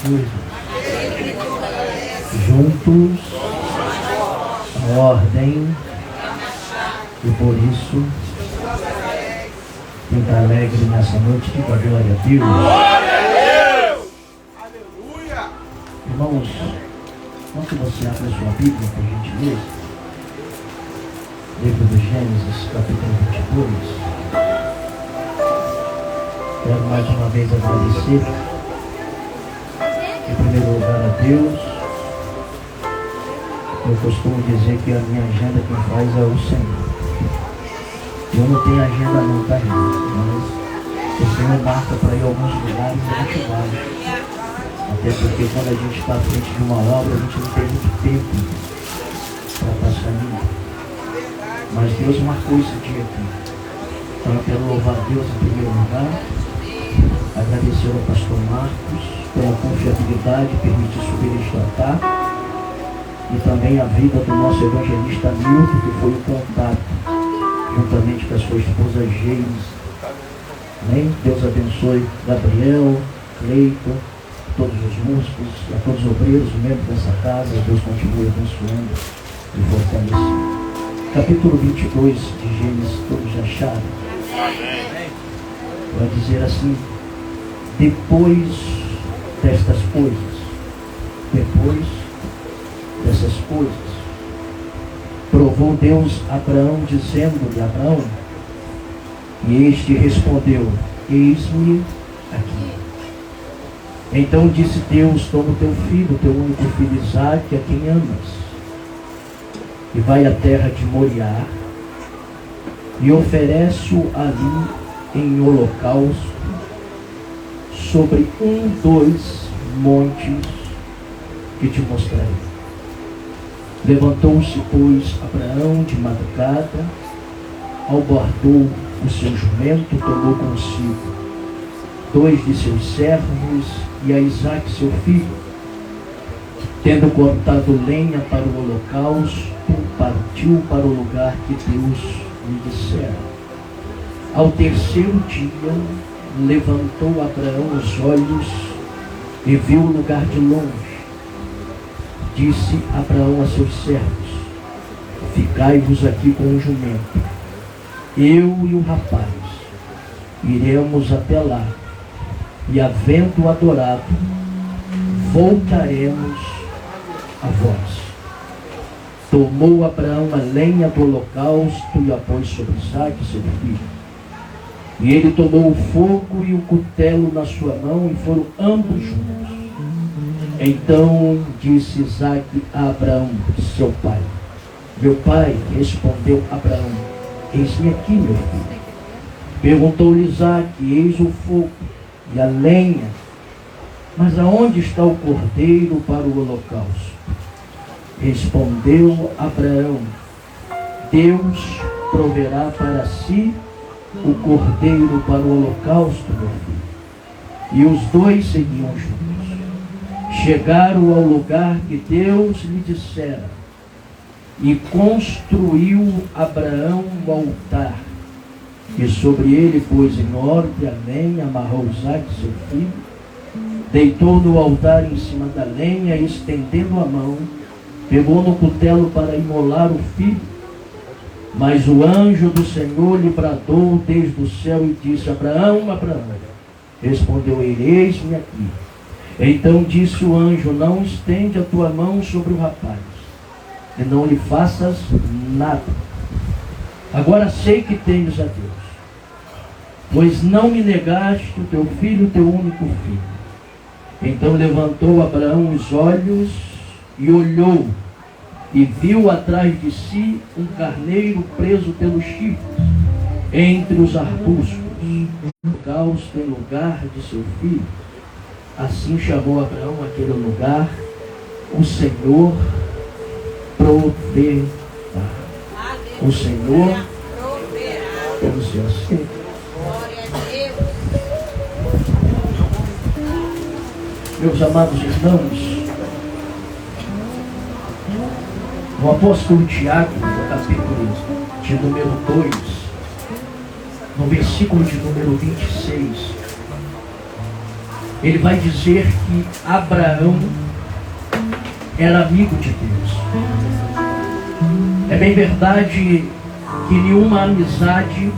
coisas. Juntos, a ordem, e por isso, quem está alegre nessa noite, diga glória a Deus. Glória a Deus! Aleluia! Irmãos, quando você abre a sua Bíblia, por gentileza, livro do Gênesis, capítulo 22, quero mais uma vez agradecer, em primeiro lugar, a Deus. Eu costumo dizer que a minha agenda quem faz é o Senhor. Eu não tenho agenda não, tá, irmão? Mas o Senhor marca para ir a alguns lugares e a gente vai. Até porque quando a gente está à frente de uma obra, a gente não tem muito tempo para estar saindo. Mas Deus marcou esse dia aqui. Então eu quero louvar a Deus em primeiro lugar. Agradecer ao pastor Marcos pela confiabilidade, permitir subir este altar. E também a vida do nosso evangelista Milton, que foi o contato, juntamente com a sua esposa Geis. Amém? Deus abençoe Gabriel, Cleiton, todos os músicos, a todos os obreiros, membros dessa casa. Deus continue abençoando e fortalecendo. Capítulo 22 de Gênesis, todos já acharam? Vai dizer assim: depois destas coisas, depois dessas coisas, provou Deus Abraão, dizendo-lhe: Abraão, e este respondeu: eis-me aqui. Então disse Deus: toma o teu filho, teu único filho Isaque, a quem amas, e vai à terra de Moriá, e oferece-o ali em holocausto, sobre um dos montes que te mostrarei. Levantou-se, pois, Abraão de madrugada, albardou o seu jumento, tomou consigo 2 de seus servos e a Isaque seu filho. Tendo cortado lenha para o holocausto, partiu para o lugar que Deus lhe dissera. Ao terceiro dia, levantou Abraão os olhos e viu o lugar de longe. Disse Abraão a seus servos: ficai-vos aqui com o jumento, eu e o rapaz iremos até lá, e havendo adorado, voltaremos a vós. Tomou Abraão a lenha do holocausto e a pôs sobre Isaque, seu filho. E ele tomou o fogo e o cutelo na sua mão, e foram ambos juntos. Então disse Isaque a Abraão, seu pai: meu pai. Respondeu Abraão: eis-me aqui, meu filho. Perguntou-lhe Isaque: eis o fogo e a lenha, mas aonde está o cordeiro para o holocausto? Respondeu Abraão: Deus proverá para si o cordeiro para o holocausto, meu filho. E os dois seguiam juntos. Chegaram ao lugar que Deus lhe dissera, e construiu Abraão um altar, e sobre ele pôs em ordem a lenha, amarrou Isaque seu filho, deitou no altar em cima da lenha, e estendendo a mão, pegou no cutelo para imolar o filho. Mas o anjo do Senhor lhe bradou desde o céu e disse: Abraão, Abraão. Respondeu ele: eis-me aqui. Então disse o anjo: não estende a tua mão sobre o rapaz, e não lhe faças nada. Agora sei que temes a Deus, pois não me negaste o teu filho, teu único filho. Então levantou Abraão os olhos e olhou, e viu atrás de si um carneiro preso pelos chifres entre os arbustos, holocausto em lugar de seu filho. Assim chamou Abraão aquele lugar: o Senhor proverá. O Senhor proverá. Vamos ser assim. Glória a Deus. Meus amados irmãos, o apóstolo Tiago, no capítulo de número 2, no versículo de número 26, ele vai dizer que Abraão era amigo de Deus. É bem verdade que nenhuma amizade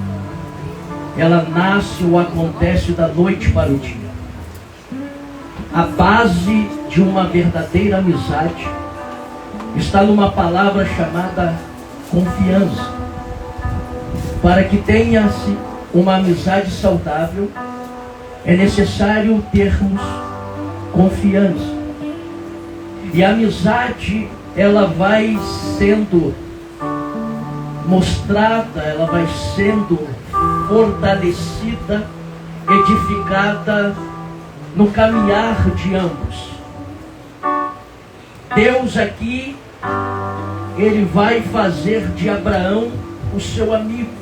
ela nasce ou acontece da noite para o dia. A base de uma verdadeira amizade está numa palavra chamada confiança. Para que tenha-se uma amizade saudável, é necessário termos confiança. E a amizade, ela vai sendo mostrada, ela vai sendo fortalecida, edificada no caminhar de ambos. Deus aqui, ele vai fazer de Abraão o seu amigo.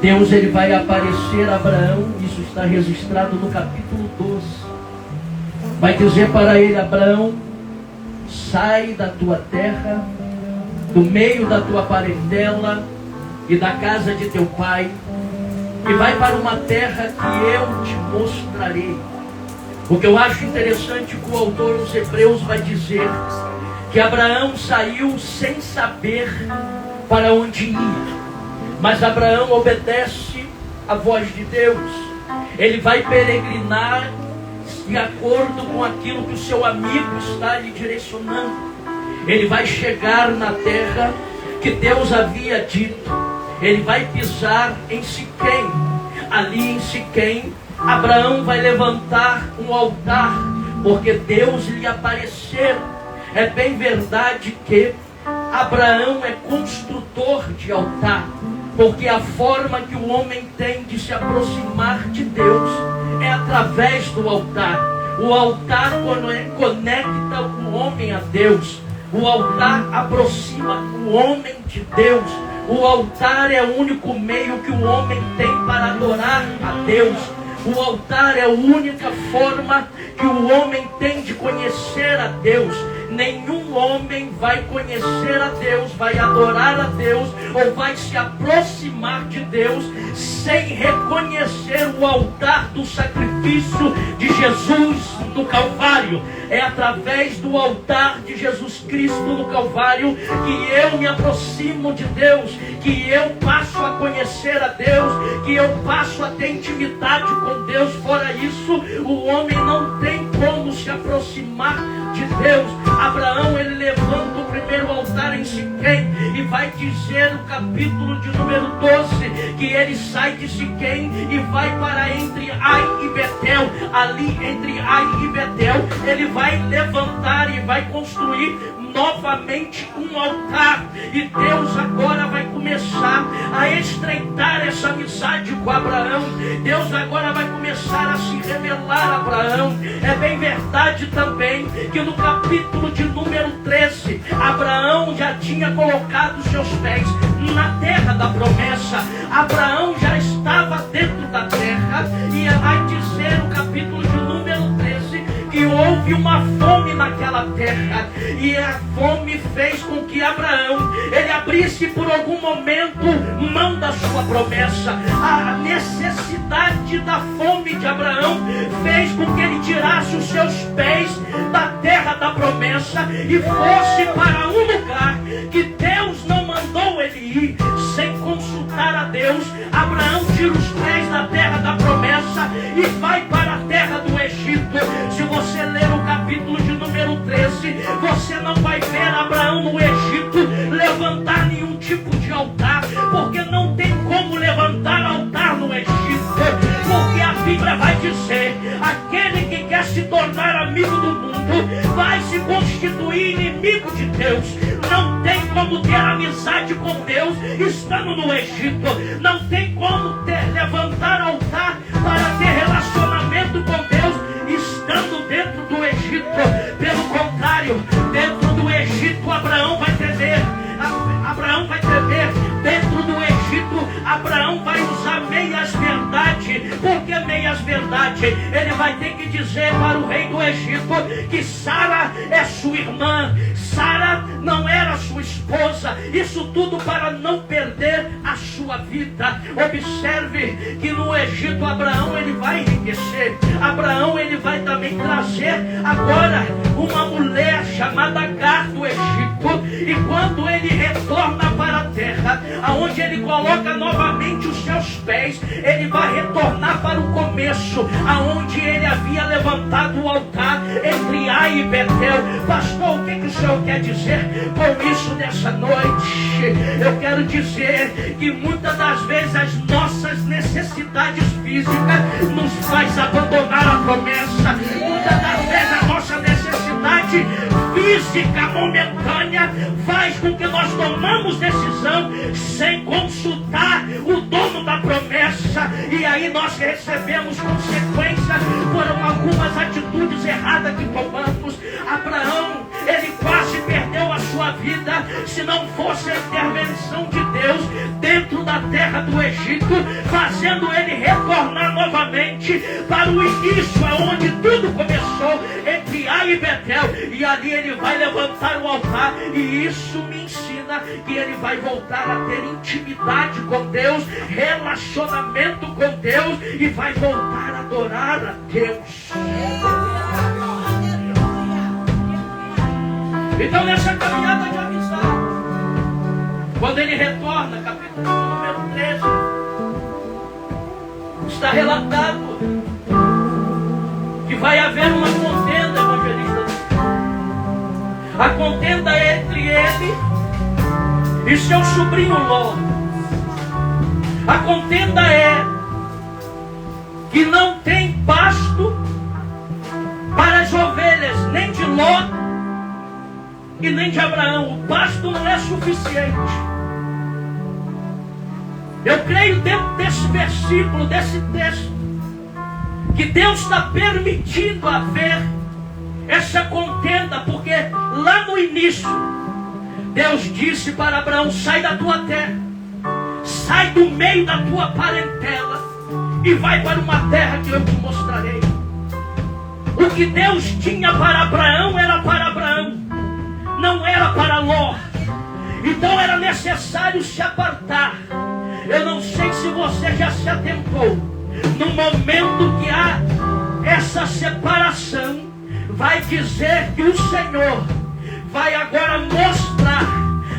Deus, ele vai aparecer a Abraão, isso está registrado no capítulo 12. Vai dizer para ele: Abraão, sai da tua terra, do meio da tua parentela e da casa de teu pai, e vai para uma terra que eu te mostrarei. O que eu acho interessante que o autor dos Hebreus vai dizer que Abraão saiu sem saber para onde ia, mas Abraão obedece à voz de Deus. Ele vai peregrinar de acordo com aquilo que o seu amigo está lhe direcionando. Ele vai chegar na terra que Deus havia dito. Ele vai pisar em Siquém. Ali em Siquém, Abraão vai levantar um altar, porque Deus lhe apareceu. É bem verdade que Abraão é construtor de altar, porque a forma que o homem tem de se aproximar de Deus é através do altar. O altar conecta o homem a Deus. O altar aproxima o homem de Deus. O altar é o único meio que o homem tem para adorar a Deus. O altar é a única forma que o homem tem de conhecer a Deus. Nenhum homem vai conhecer a Deus, vai adorar a Deus ou vai se aproximar de Deus sem reconhecer o altar do sacrifício de Jesus no Calvário. É através do altar de Jesus Cristo no Calvário que eu me aproximo de Deus, que eu passo a conhecer a Deus, que eu passo a ter intimidade com Deus. Fora isso, o homem não tem como se aproximar de Deus. Abraão, ele levanta o primeiro altar em Siquém e vai dizer no capítulo de número 12 que ele sai de Siquém e vai para entre Ai e Betel. Ali entre Ai e Betel, ele vai levantar e vai construir novamente um altar. E Deus agora vai começar a estreitar essa amizade com Abraão. Deus agora vai começar a se revelar a Abraão. É bem verdade também que no capítulo de número 13, Abraão já tinha colocado seus pés na terra da promessa. Abraão já estava dentro da terra. E vai dizer no capítulo de número 13 que houve uma fome naquela terra, e a fome fez com que Abraão, ele abrisse por algum momento mão da sua promessa. A necessidade da fome de Abraão fez com que ele tirasse os seus pés da terra da promessa e fosse para um lugar que Deus não mandou ele ir, sem consultar a Deus. Abraão tira os pés da terra da promessa e vai para a terra do Egito. Se você ler o capítulo de número 13, você não vai ver Abraão no Egito levantar nenhum tipo de altar, porque não tem como levantar altar no Egito, porque a Bíblia vai dizer: aquele que quer se tornar amigo do mundo vai se constituir inimigo de Deus. Não tem como ter amizade com Deus estando no Egito. Não tem como levantar altar para ter relacionamento com Deus estando dentro do Egito. Pelo contrário, dentro do Egito Abraão vai temer. Abraão vai temer. Dentro do Egito Abraão vai usar meias verdade. Por que meias verdade? Ele vai ter que dizer para o rei do Egito que Sara é sua irmã, Sara não era sua esposa. Isso tudo para não perder a sua vida. Observe que no Egito Abraão ele vai enriquecer. Abraão, ele vai também trazer agora uma mulher chamada Agar do Egito. E quando ele retorna para a terra, aonde ele coloca novamente os seus pés, ele vai retornar para o começo, aonde ele havia levantado o altar entre Ai e Betel. Pastor, o que o Senhor quer dizer com isso nessa noite? Eu quero dizer que muitas das vezes as nossas necessidades físicas nos faz abandonar a promessa. Muitas das vezes a nossa necessidade física momentânea faz com que nós tomamos decisão sem consultar o dono da promessa, e aí nós recebemos consequências por algumas atitudes erradas que tomamos. Abraão, ele quase perdeu a sua vida se não fosse a intervenção de Deus dentro da terra do Egito, fazendo ele retornar novamente para o início, aonde tudo começou, entre Ai e Betel. E ali ele vai levantar o altar, e isso me ensina que ele vai voltar a ter intimidade com Deus, relacionamento com Deus, e vai voltar a adorar a Deus. Então, nessa caminhada de amizade, quando ele retorna, capítulo número 13, está relatado que vai haver uma contenda, evangelista. A contenda é entre ele e seu sobrinho Ló. A contenda é que não tem pasto para as ovelhas, nem de Ló e nem de Abraão. O pasto não é suficiente. Eu creio dentro desse versículo, desse texto, que Deus está permitindo haver essa contenda, porque lá no início Deus disse para Abraão: sai da tua terra, sai do meio da tua parentela e vai para uma terra que eu te mostrarei. O que Deus tinha para Abraão era para Abraão, não era para Ló. Então era necessário se apartar. Eu não sei se você já se atentou, no momento que há essa separação, vai dizer que o Senhor vai agora mostrar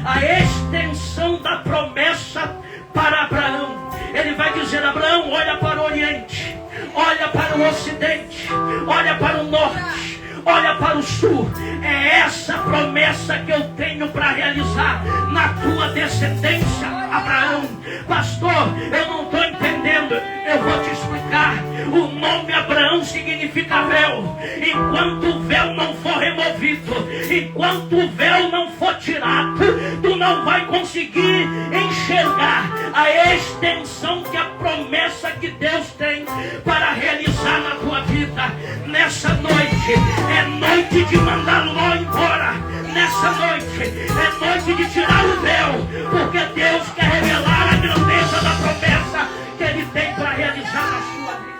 a extensão da promessa para Abraão. Ele vai dizer: Abraão, olha para o Oriente, olha para o Ocidente, olha para o Norte, olha para o Sul. É essa promessa que eu tenho para realizar na tua descendência, Abraão. Pastor, eu não estou entendendo. Eu vou te explicar. O nome Abraão significa véu. Enquanto o véu não for removido, enquanto o véu não for tirado, tu não vai conseguir enxergar a extensão que a promessa que Deus tem para realizar na tua vida. Nessa noite é noite de mandar Ló embora. Nessa noite é noite de tirar o véu, porque Deus quer revelar a grandeza da promessa que Ele tem para realizar na sua vida.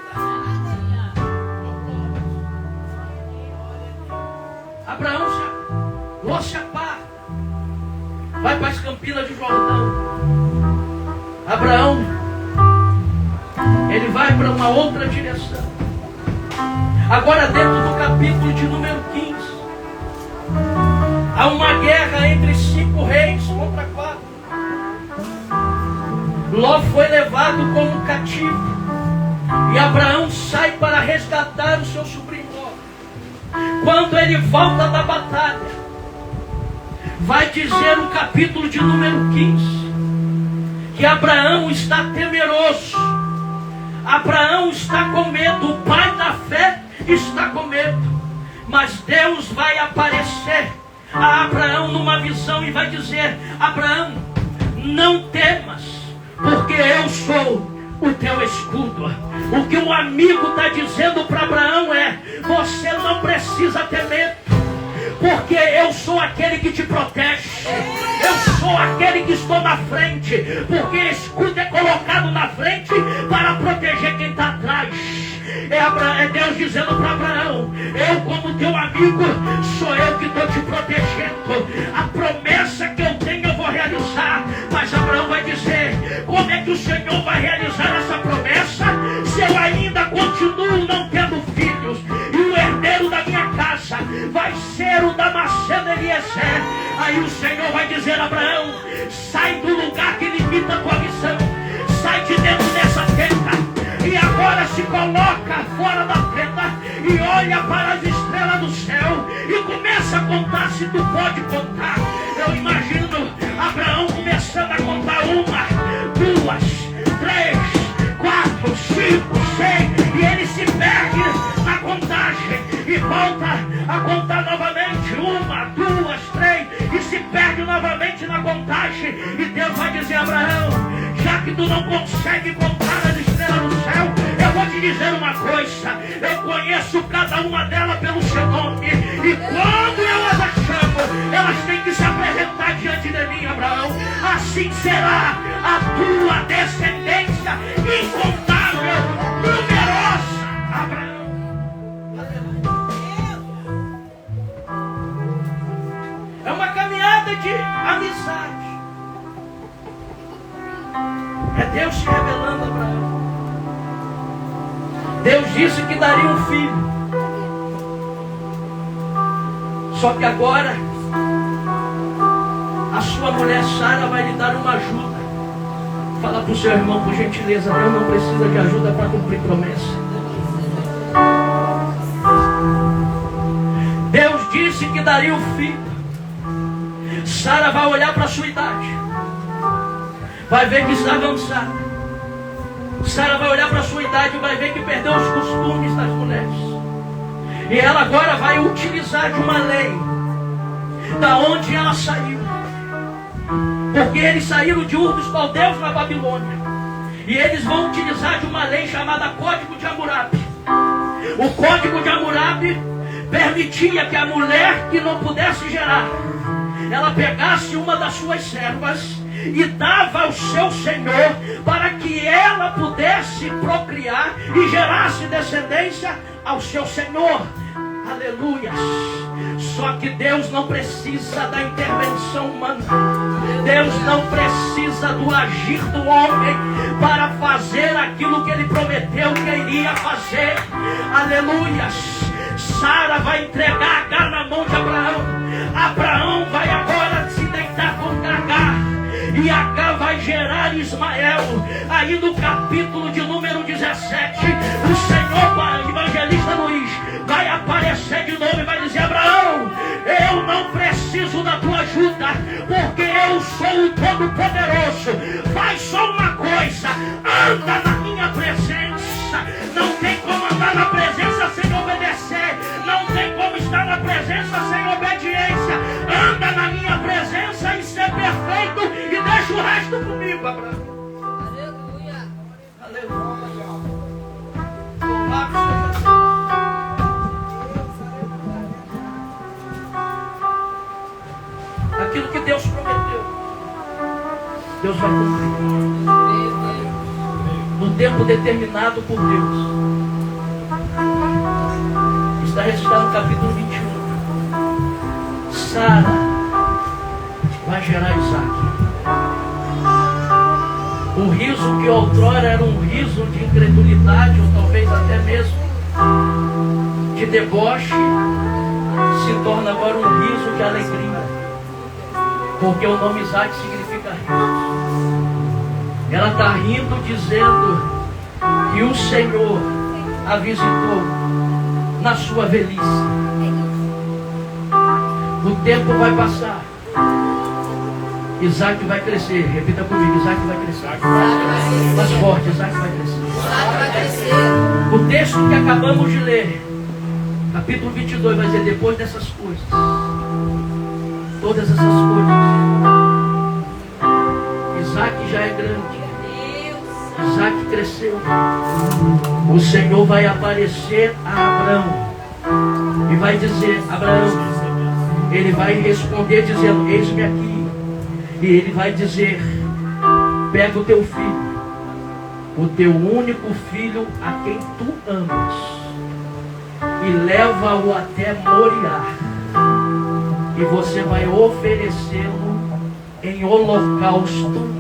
Abraão, Ló se aparta, vai para as campinas de Jordão. Abraão, ele vai para uma outra direção. Agora, dentro do capítulo de número 15, há uma guerra entre 5 reis contra 4. Ló foi levado como cativo, e Abraão sai para resgatar o seu sobrinho Ló. Quando ele volta da batalha, vai dizer o capítulo de número 15, que Abraão está temeroso, Abraão está com medo, o pai da fé está com medo. Mas Deus vai aparecer a Abraão numa visão e vai dizer: Abraão, não temas, porque eu sou o teu escudo. O que o amigo está dizendo para Abraão é: você não precisa ter medo, porque eu sou aquele que te protege. Eu sou aquele que estou na frente, porque escudo é colocado na frente para proteger quem está atrás. É Deus dizendo para Abraão: eu, como teu amigo, sou eu que estou te protegendo. A promessa que eu tenho eu vou realizar. Mas Abraão vai dizer: como é que o Senhor vai realizar essa promessa se eu ainda continuo não tendo filho? vai ser o Damasceno Eliezer. Aí o Senhor vai dizer a Abraão: sai do lugar que limita a tua missão, sai de dentro dessa tenda, e agora se coloca fora da tenda e olha para as estrelas do céu e começa a contar se tu pode contar. Eu imagino Abraão começando a contar 1, 2, 3, 4, 5, 6, e ele se perde na contagem e volta a contar novamente 1, 2, 3, e se perde novamente na contagem. E Deus vai dizer a Abraão: já que tu não consegue contar as estrelas do céu, eu vou te dizer uma coisa: eu conheço cada uma delas pelo seu nome, e quando eu as chamo, elas têm que se apresentar diante de mim, Abraão. Assim será a tua descendência incontável, numerosa, Abraão. É uma caminhada de amizade. É Deus se revelando a Abraão. Deus disse que daria um filho. Só que agora a sua mulher Sara vai lhe dar uma ajuda. Fala para o seu irmão, por gentileza: Deus não precisa de ajuda para cumprir promessa. Deus disse que daria um filho. Sara vai olhar para a sua idade, vai ver que está avançada. Sara vai olhar para a sua idade e vai ver que perdeu os costumes das mulheres. E ela agora vai utilizar de uma lei da onde ela saiu. Porque eles saíram de Ur dos Caldeus na Babilônia. E eles vão utilizar de uma lei chamada Código de Hammurabi. O Código de Hammurabi permitia que a mulher que não pudesse gerar, ela pegasse uma das suas servas e dava ao seu senhor para que ela pudesse procriar e gerasse descendência ao seu senhor. Aleluia. Só que Deus não precisa da intervenção humana. Deus não precisa do agir do homem para fazer aquilo que ele prometeu que iria fazer. Aleluia. Sara vai entregar Agar na mão de Abraão. Abraão vai agora se deitar com Agar, e Agar vai gerar Ismael. Aí no capítulo de número 17, o Senhor, evangelista Luiz, vai aparecer de novo e vai dizer: Abraão, eu não preciso da tua ajuda, porque eu sou o Todo-Poderoso. Faz só uma coisa: anda na minha presença. Não tem como andar na presença sem obedecer. Não tem como estar na presença sem obediência. Anda na minha presença e ser perfeito, e deixa o resto comigo, Abraão. Aleluia. Aleluia. Louvado seja Deus. Aquilo que Deus prometeu, Deus vai cumprir. No tempo determinado por Deus. Está registrado no capítulo 21. Sara vai gerar Isaac. O riso que outrora era um riso de incredulidade, ou talvez até mesmo de deboche, se torna agora um riso de alegria. Porque o nome Isaac significa riso. Ela está rindo, dizendo que o Senhor a visitou na sua velhice. O tempo vai passar. Isaac vai crescer. Repita comigo: Isaac vai crescer. Mais forte: Isaac vai crescer. O texto que acabamos de ler, capítulo 22, vai dizer: depois dessas coisas, todas essas coisas, Isaac já é grande. Isaac cresceu. O Senhor vai aparecer a Abraão e vai dizer: Abraão. Ele vai responder dizendo: eis-me aqui. E ele vai dizer: pega o teu filho, o teu único filho a quem tu amas, e leva-o até Moriá, e você vai oferecê-lo em holocausto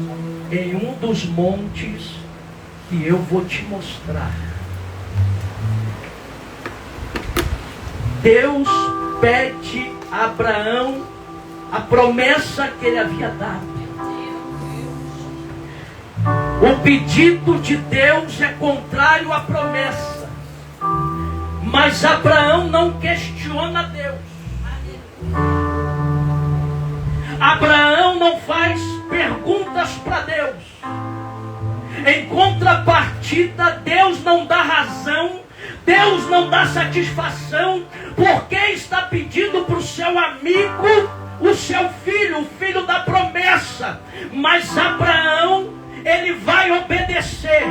em um dos montes que eu vou te mostrar. Deus pede a Abraão a promessa que ele havia dado. O pedido de Deus é contrário à promessa. Mas Abraão não questiona Deus. Abraão não faz perguntas para Deus. Em contrapartida, Deus não dá razão, Deus não dá satisfação, porque está pedindo para o seu amigo, o seu filho, o filho da promessa. Mas Abraão, ele vai obedecer.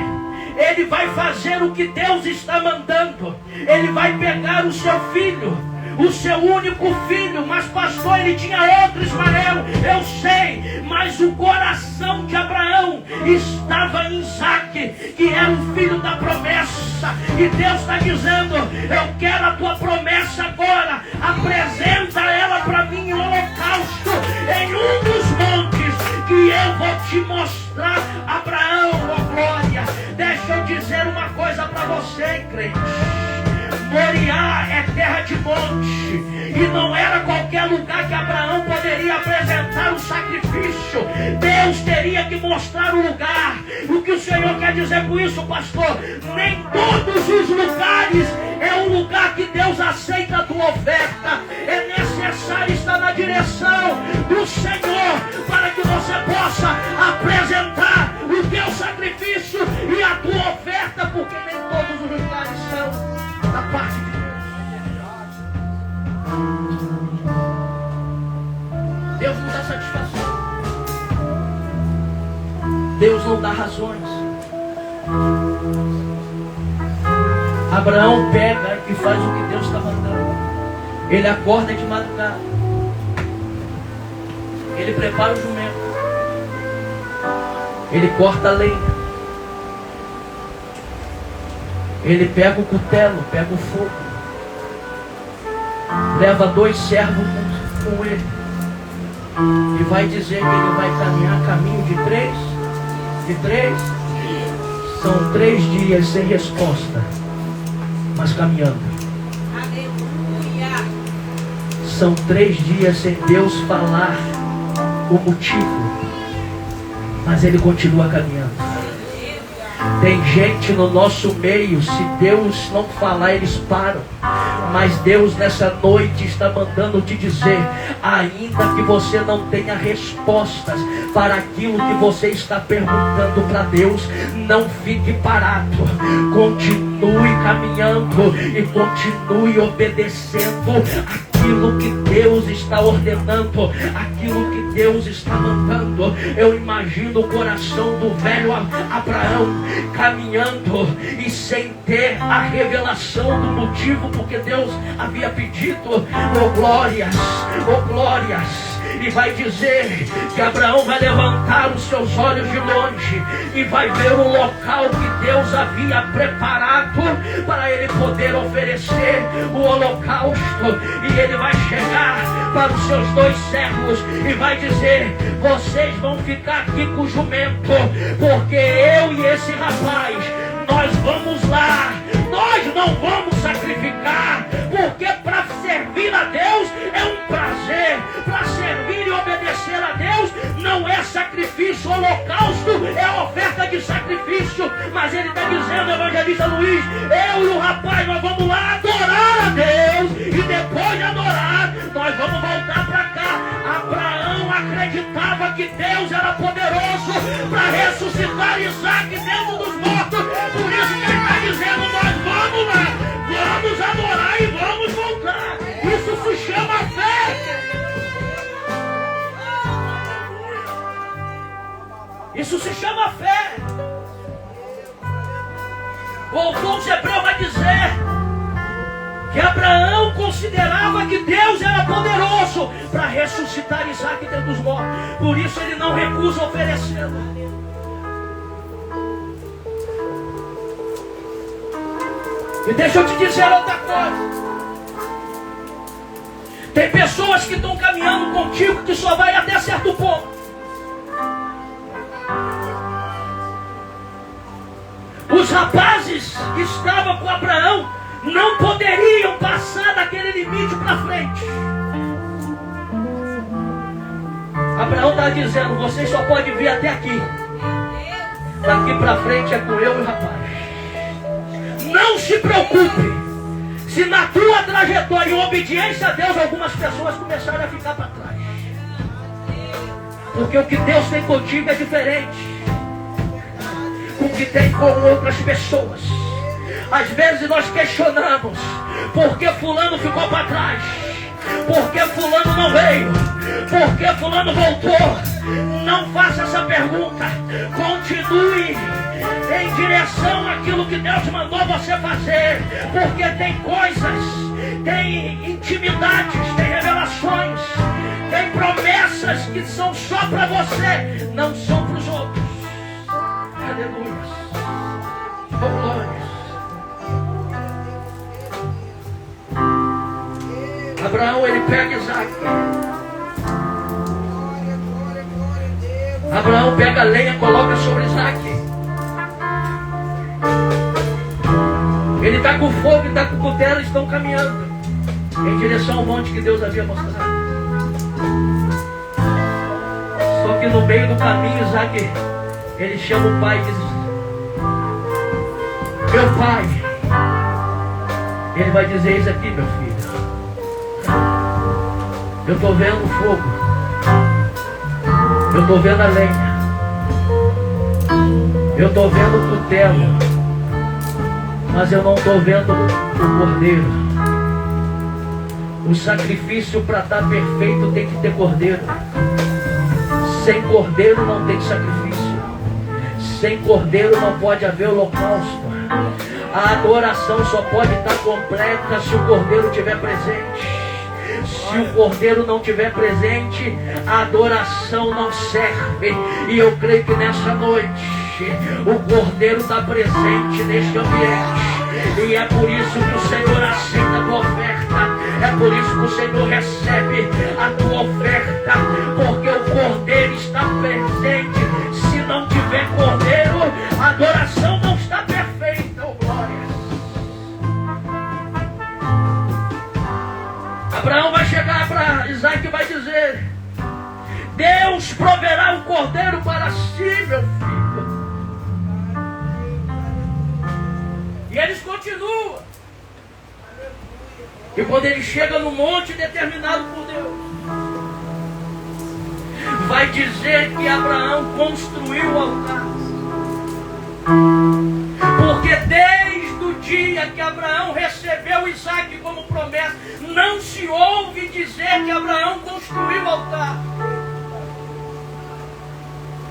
Ele vai fazer o que Deus está mandando. Ele vai pegar o seu filho, o seu único filho. Mas pastor, ele tinha outro, Ismael, eu sei. Mas o coração de Abraão estava em Isaque, que era o filho da promessa. E Deus está dizendo: eu quero a tua promessa agora. Apresenta ela para mim em holocausto, em um dos montes que eu vou te mostrar. Abraão, oh glória. Deixa eu dizer uma coisa para você, crente. Moriá é terra de monte, e não era qualquer lugar que Abraão poderia apresentar o sacrifício. Deus teria que mostrar o lugar. O que o Senhor quer dizer com isso, pastor? Nem todos os lugares é um lugar que Deus aceita a tua oferta. É necessário estar na direção do Senhor para que você possa apresentar o teu sacrifício e a tua oferta, porque nem todos os lugares são da parte de Deus. Deus não dá satisfação. Deus não dá razões. Abraão pega e faz o que Deus está mandando. Ele acorda de madrugada. Ele prepara o jumento. Ele corta a lenha. Ele pega o cutelo, pega o fogo, leva 2 servos com ele e vai dizer que ele vai caminhar caminho de 3. São 3 dias sem resposta, mas caminhando. Aleluia. São 3 dias sem Deus falar o motivo, mas ele continua caminhando. Tem gente no nosso meio, se Deus não falar, eles param. Mas Deus nessa noite está mandando te dizer: ainda que você não tenha respostas para aquilo que você está perguntando para Deus, não fique parado. Continue caminhando e continue obedecendo aquilo que Deus está ordenando, aquilo que Deus está mandando. Eu imagino o coração do velho Abraão caminhando e sem ter a revelação do motivo porque Deus havia pedido. Oh glórias, oh glórias. E vai dizer que Abraão vai levantar os seus olhos de longe e vai ver o local que Deus havia preparado para ele poder oferecer o holocausto. E ele vai chegar para os seus 2 servos e vai dizer: vocês vão ficar aqui com o jumento, porque eu e esse rapaz, nós vamos lá. Nós não vamos sacrificar, porque para servir a Deus é um prazer. Para servir e obedecer a Deus não é sacrifício. O holocausto é a oferta de sacrifício. Mas ele está dizendo, evangelista Luiz, eu e o rapaz, nós vamos lá adorar a Deus, e depois de adorar, nós vamos voltar para cá. Abraão acreditava que Deus era poderoso para ressuscitar Isaque dentro dos mortos. Por isso que ele está dizendo: nós vamos lá, vamos adorar e vamos voltar. Isso se chama fé. Isso se chama fé. O autor dos Hebreus vai dizer que Abraão considerava que Deus era poderoso para ressuscitar Isaque dentre os mortos. Por isso ele não recusa oferecê-lo. E deixa eu te dizer outra coisa. Tem pessoas que estão caminhando contigo que só vai até certo ponto. Os rapazes que estavam com Abraão não poderiam passar daquele limite para na frente. Abraão está dizendo: vocês só podem vir até aqui. Daqui para frente é com eu e o rapaz. Não se preocupe se na tua trajetória, em obediência a Deus, algumas pessoas começarem a ficar para trás. Porque o que Deus tem contigo é diferente com o que tem com outras pessoas. Às vezes nós questionamos: por que fulano ficou para trás? Por que fulano não veio? Por que fulano voltou? Não faça essa pergunta. Continue em direção àquilo que Deus mandou você fazer. Porque tem coisas, tem intimidades, tem revelações, tem promessas que são só para você, não são para os outros. Aleluia. Oh, glória. Abraão, ele pega Isaac. Abraão pega a lenha, coloca sobre Isaac. Ele está com fogo e está com cutelo, estão caminhando em direção ao monte que Deus havia mostrado. Só que no meio do caminho, Isaac, ele chama o pai e diz: meu pai. Ele vai dizer: eis aqui, meu filho. Eu estou vendo o fogo. Eu estou vendo a lenha. Eu estou vendo o cutelo. Mas eu não estou vendo o cordeiro. O sacrifício para estar perfeito tem que ter cordeiro. Sem cordeiro não tem sacrifício. Sem cordeiro não pode haver holocausto. A adoração só pode estar completa se o cordeiro estiver presente. Se o cordeiro não estiver presente, a adoração não serve. E eu creio que nessa noite o cordeiro está presente neste ambiente. E é por isso que o Senhor aceita a tua oferta. É por isso que o Senhor recebe a tua oferta. Porque o cordeiro está presente. Se não tiver cordeiro, a adoração não está perfeita. Oh, glória. Abraão vai chegar para Isaac e vai dizer: Deus proverá um cordeiro para si, meu filho. E eles continuam. E quando ele chega no monte determinado por Deus, vai dizer que Abraão construiu o altar. Porque desde o dia que Abraão recebeu Isaac como promessa, não se ouve dizer que Abraão construiu o altar.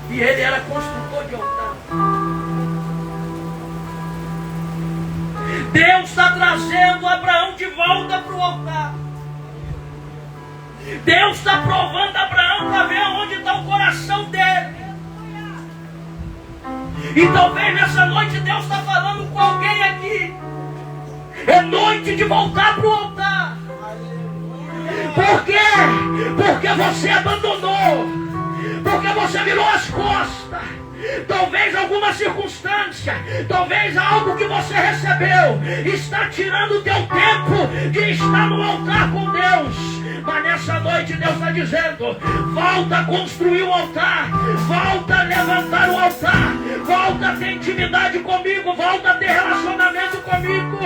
E ele era construtor de altar. Deus está trazendo Abraão de volta para o altar. Deus está provando Abraão para ver onde está o coração dele. E talvez nessa noite Deus está falando com alguém aqui. É noite de voltar para o altar. Por quê? Porque você abandonou. Porque você virou as costas. Talvez alguma circunstância, talvez algo que você recebeu está tirando o teu tempo de estar no altar com Deus. Mas nessa noite Deus está dizendo: volta a construir o altar, volta a levantar o altar, volta a ter intimidade comigo, volta a ter relacionamento comigo.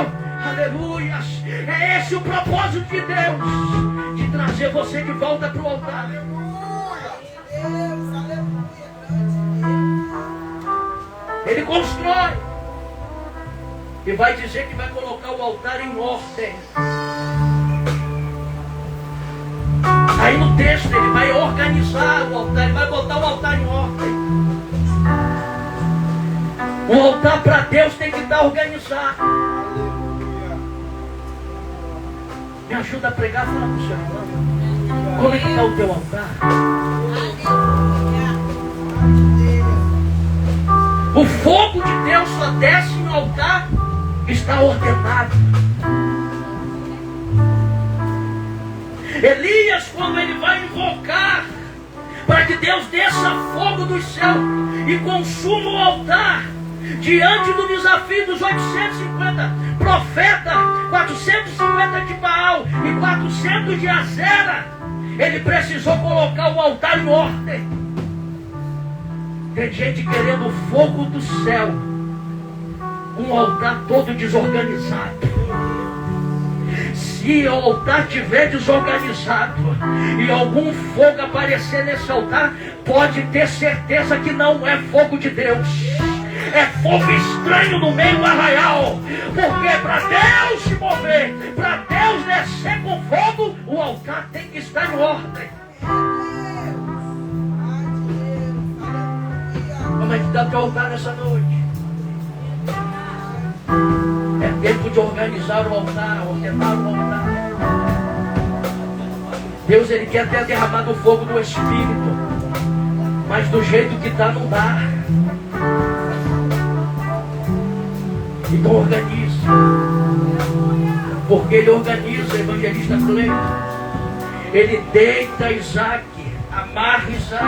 Aleluia! É esse o propósito de Deus, de trazer você de volta para o altar. Aleluia! Deus, aleluia! Ele constrói e vai dizer que vai colocar o altar em ordem. Aí no texto ele vai organizar o altar, ele vai botar o altar em ordem. O altar para Deus tem que estar organizado. Me ajuda a pregar, fala para o seu irmão. Como é que está o teu altar? O fogo de Deus só desce no altar, está ordenado. Elias, quando ele vai invocar para que Deus desça fogo do céu e consuma o altar, diante do desafio dos 850 profetas, 450 de Baal e 450 no centro de Azera, ele precisou colocar o altar em ordem. Tem gente querendo fogo do céu, um altar todo desorganizado. Se o altar estiver desorganizado e algum fogo aparecer nesse altar, pode ter certeza que não é fogo de Deus. É fogo estranho no meio do arraial. Porque para Deus se mover, para Deus descer com fogo, o altar tem que estar em ordem. Como é que está teu altar nessa noite? É tempo de organizar o altar, ordenar o altar. Deus, ele quer ter derramado o fogo do Espírito, mas do jeito que está não dá. Então organiza. Porque ele organiza, evangelista Cleiton. Ele deita Isaac, amarra Isaac.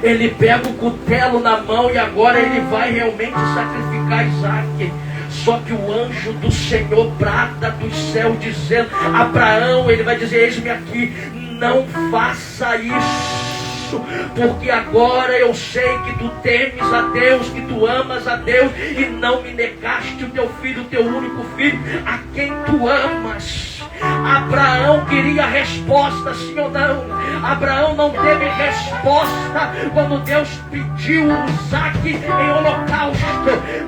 Ele pega o cutelo na mão e agora ele vai realmente sacrificar Isaac. Só que o anjo do Senhor brada dos céus dizendo: Abraão, ele vai dizer: eis-me aqui, não faça isso, porque agora eu sei que tu temes a Deus, que tu amas a Deus, e não me negaste o teu filho, o teu único filho, a quem tu amas. Abraão queria resposta, sim ou não? Abraão não teve resposta quando Deus pediu Isaac em holocausto,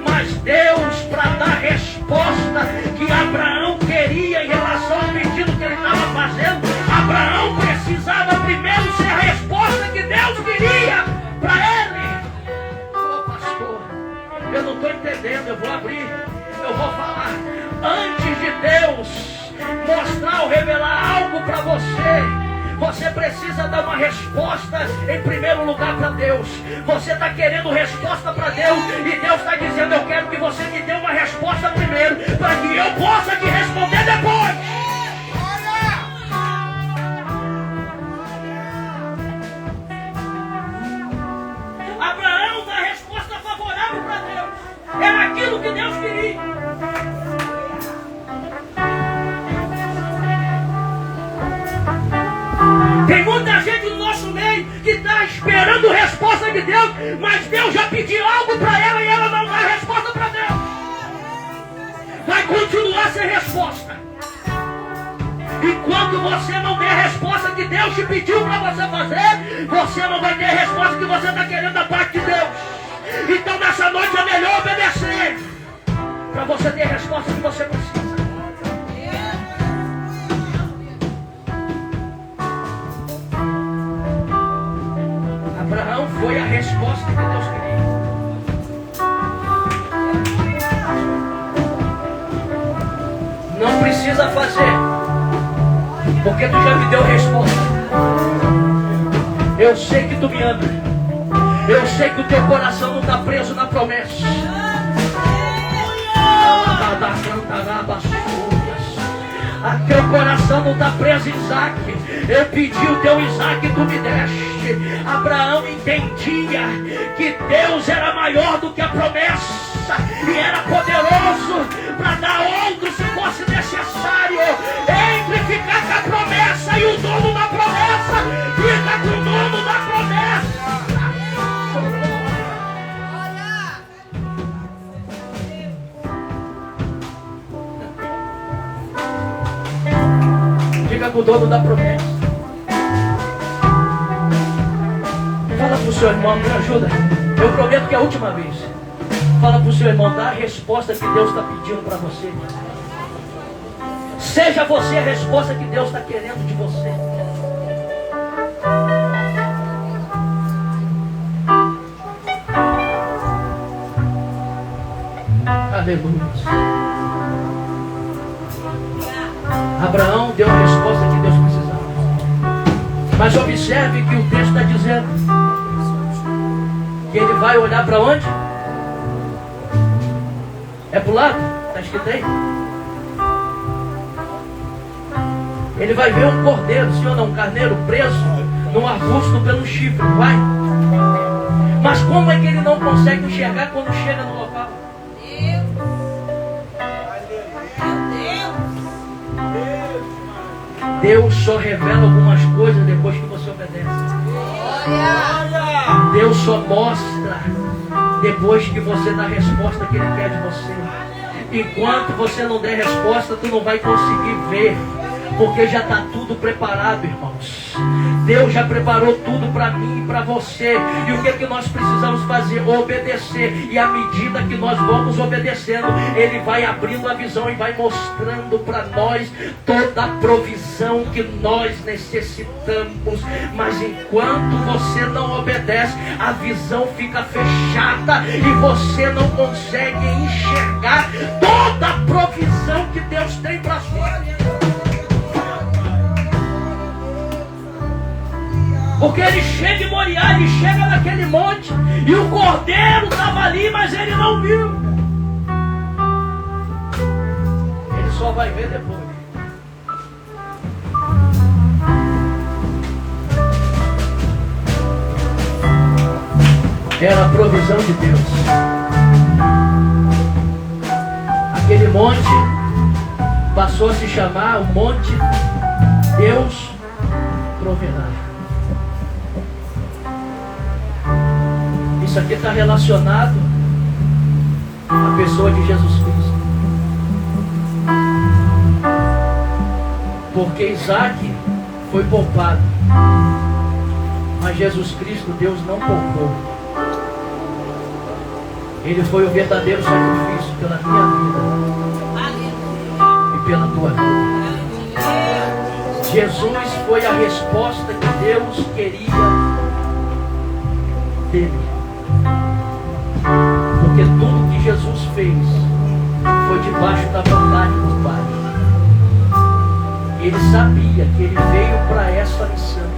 mas Deus, para dar resposta que Abraão queria em relação ao pedido que ele estava fazendo, Abraão precisava primeiro ser a resposta que Deus queria para ele. Ô pastor, eu não estou entendendo, eu vou abrir, eu vou falar. Antes de Deus mostrar ou revelar algo para você, você precisa dar uma resposta em primeiro lugar para Deus. Você está querendo resposta para Deus e Deus está dizendo: eu quero que você me dê uma resposta primeiro, para que eu possa te responder depois. Abraão dá a resposta favorável para Deus. Era aquilo que Deus queria. Tem muita gente no nosso meio que está esperando resposta de Deus, mas Deus já pediu algo para ela e ela não dá resposta para Deus. Vai continuar sem resposta. Enquanto você não der a resposta que Deus te pediu para você fazer, você não vai ter a resposta que você está querendo da parte de Deus. Então nessa noite é melhor obedecer, para você ter a resposta que você precisa. Abraão foi a resposta que Deus queria. Não precisa fazer, porque tu já me deu a resposta. Eu sei que tu me ama. Eu sei que o teu coração não está preso na promessa. A teu coração não está preso em Isaac. Eu pedi o teu Isaac e tu me deste. Abraão entendia que Deus era maior do que a promessa e era poderoso para dar outro se fosse necessário. Entre ficar com a promessa e o dono da promessa, fica com o dono da promessa. Fica com o dono da promessa. Fala pro seu irmão, me ajuda. Eu prometo que é a última vez. Fala pro seu irmão, dá a resposta que Deus está pedindo para você. Seja você a resposta que Deus está querendo de você. Aleluia. Abraão deu a resposta que Deus precisava. Mas observe que o texto está dizendo que ele vai olhar para onde? É para o lado? Está escrito aí? Ele vai ver um cordeiro, sim ou não? Um carneiro preso num arbusto pelo chifre, vai? Mas como é que ele não consegue enxergar quando chega no local? Meu Deus! Deus só revela algumas coisas depois que você obedece. Deus só mostra depois que você dá a resposta que Ele quer de você. Enquanto você não der resposta, tu não vai conseguir ver, porque já está tudo preparado, irmãos. Deus já preparou tudo para mim e para você. E o que é que nós precisamos fazer? Obedecer. E à medida que nós vamos obedecendo, Ele vai abrindo a visão e vai mostrando para nós toda a provisão que nós necessitamos. Mas enquanto você não obedece, a visão fica fechada e você não consegue enxergar toda a provisão que Deus tem para a sua vida. Porque ele chega em Moriá, ele chega naquele monte, e o cordeiro estava ali, mas ele não viu. Ele só vai ver depois. Era a provisão de Deus. Aquele monte passou a se chamar o Monte Deus Proverá. Isso aqui está relacionado à pessoa de Jesus Cristo. Porque Isaac foi poupado, mas Jesus Cristo, Deus não poupou. Ele foi o verdadeiro sacrifício pela minha vida e pela tua vida. Jesus foi a resposta que Deus queria dele. Porque tudo que Jesus fez foi debaixo da vontade do Pai. Ele sabia que ele veio para essa missão.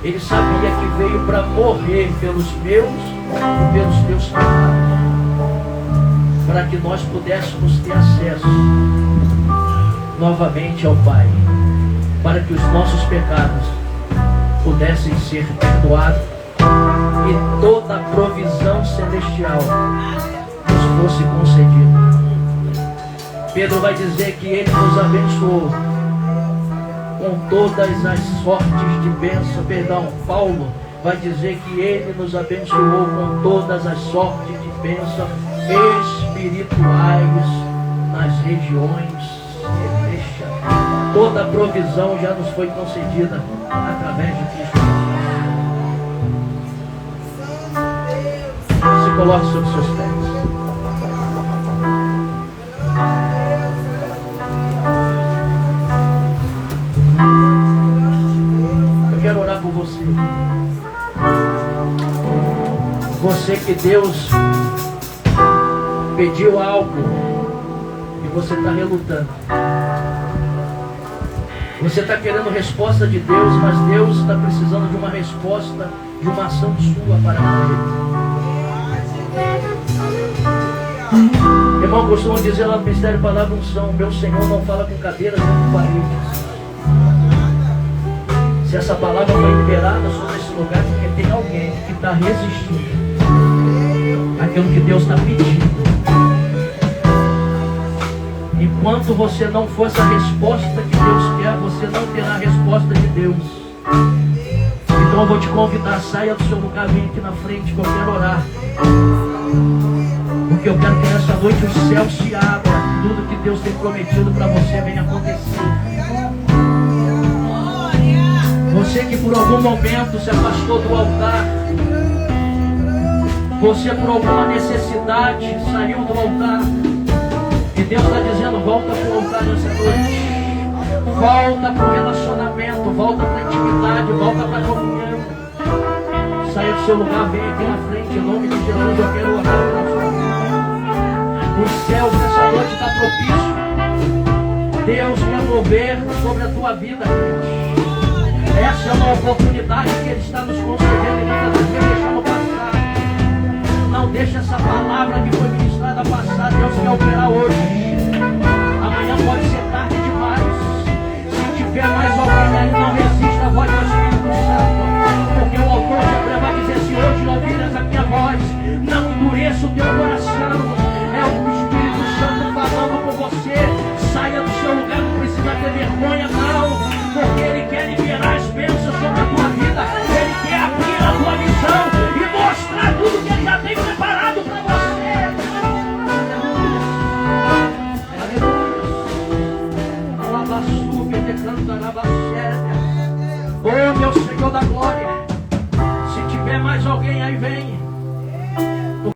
Ele sabia que veio para morrer pelos meus e pelos teus pecados, para que nós pudéssemos ter acesso novamente ao Pai, para que os nossos pecados pudessem ser perdoados e toda a provisão celestial nos fosse concedida. Pedro vai dizer que ele nos abençoou com todas as sortes de bênção. Paulo vai dizer que ele nos abençoou com todas as sortes de bênção espirituais nas regiões celestiais. Toda a provisão já nos foi concedida através de Cristo. Se coloque sobre seus pés. Eu quero orar por você. Você que Deus pediu algo e você está relutando. Você está querendo resposta de Deus, mas Deus está precisando de uma resposta, de uma ação sua para ele. Irmão, costumam dizer lá no Ministério Palavra Unção: meu Senhor não fala com cadeiras nem com paredes. Se essa palavra foi liberada sobre esse lugar, porque tem alguém que está resistindo àquilo que Deus está pedindo. Enquanto você não for essa resposta que Deus quer, você não terá a resposta de Deus. Então eu vou te convidar, saia do seu lugar, vem aqui na frente que eu quero orar. Porque eu quero que nessa noite o céu se abra, tudo que Deus tem prometido para você venha acontecer. Você que por algum momento se afastou do altar, você por alguma necessidade saiu do altar, e Deus está dizendo: volta para o altar nessa noite. Volta para o relacionamento, volta para a intimidade, volta para a comunhão. Saia do seu lugar, vem aqui na frente, em nome de Jesus. Eu quero orar para você. Os céus nessa noite está propício. Deus quer mover sobre a tua vida. Essa é uma oportunidade que Ele está nos concedendo e muitas vezes deixamos passar. Não deixa essa palavra que foi ministrada passar. Deus quer operar hoje. Amanhã pode ser tarde demais. Se tiver mais alguém aí, não resista à voz do Espírito Santo. Porque o autor de Hebreus vai dizer: se hoje ouvires a minha voz, não endureça o teu coração. É o Espírito Santo falando com você. Saia do seu lugar, não precisa ter vergonha. Oh, meu Senhor da glória. Se tiver mais alguém aí, vem.